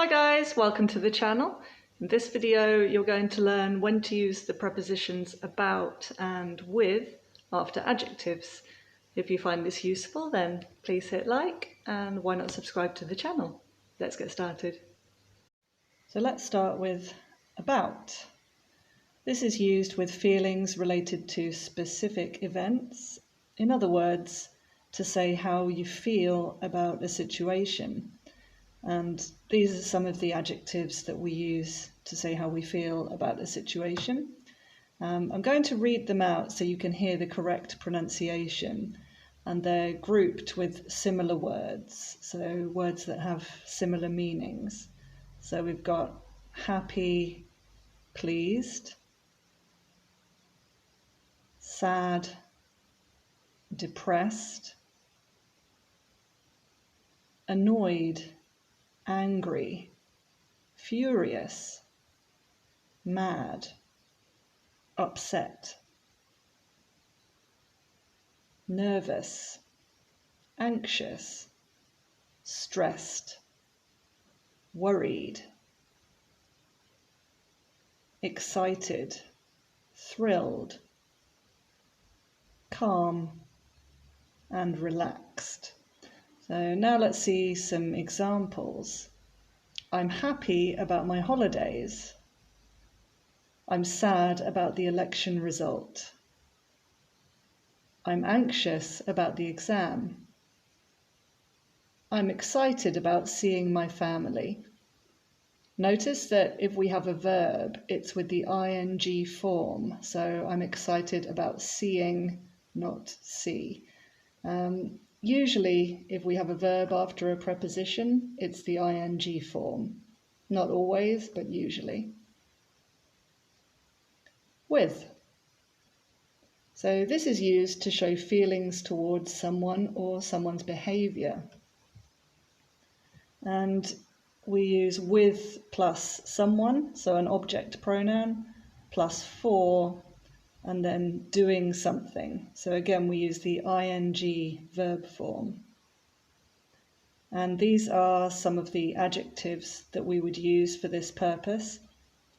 Hi guys, welcome to the channel. In this video you're going to learn when to use the prepositions about and with after adjectives. If you find this useful then please hit like and why not subscribe to the channel. Let's get started. So let's start with about. This is used with feelings related to specific events. In other words, to say how you feel about a situation. And these are some of the adjectives that we use to say how we feel about a situation. I'm going to read them out so you can hear the correct pronunciation, and they're grouped with similar words, so words that have similar meanings. So we've got happy, pleased, sad, depressed, annoyed, angry, furious, mad, upset, nervous, anxious, stressed, worried, excited, thrilled, calm, and relaxed. So now let's see some examples. I'm happy about my holidays. I'm sad about the election result. I'm anxious about the exam. I'm excited about seeing my family. Notice that if we have a verb, it's with the ing form. So I'm excited about seeing, not see. Usually, if we have a verb after a preposition, it's the ing form. Not always, but usually. With. So this is used to show feelings towards someone or someone's behaviour. And we use with plus someone, so an object pronoun, plus for, and then doing something. So again, we use the ing verb form. And these are some of the adjectives that we would use for this purpose.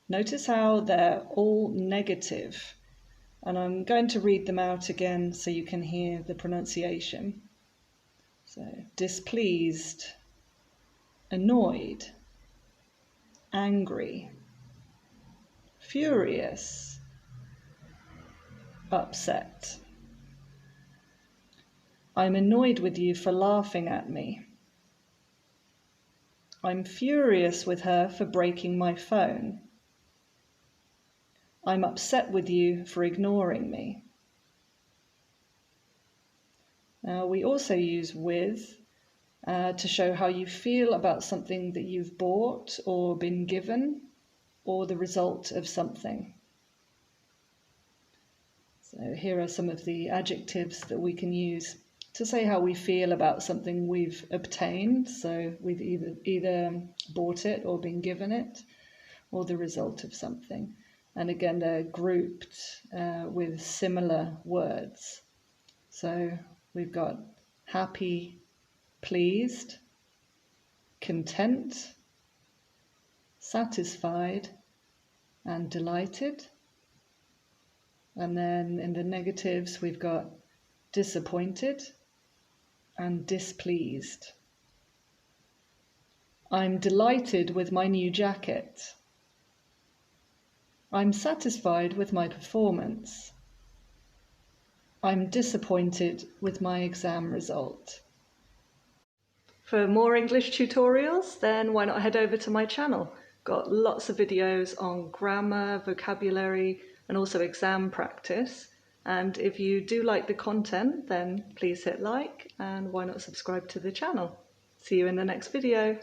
Notice how they're all negative. And I'm going to read them out again so you can hear the pronunciation. So, displeased, annoyed, angry, furious, upset. I'm annoyed with you for laughing at me. I'm furious with her for breaking my phone. I'm upset with you for ignoring me. Now we also use with to show how you feel about something that you've bought or been given, or the result of something. So here are some of the adjectives that we can use to say how we feel about something we've obtained. So we've either bought it or been given it, or the result of something. And again, they're grouped with similar words. So we've got happy, pleased, content, satisfied, and delighted. And then in the negatives, we've got disappointed and displeased. I'm delighted with my new jacket. I'm satisfied with my performance. I'm disappointed with my exam result. For more English tutorials, then why not head over to my channel? Got lots of videos on grammar, vocabulary, and also exam practice. And if you do like the content, then please hit like and why not subscribe to the channel. See you in the next video.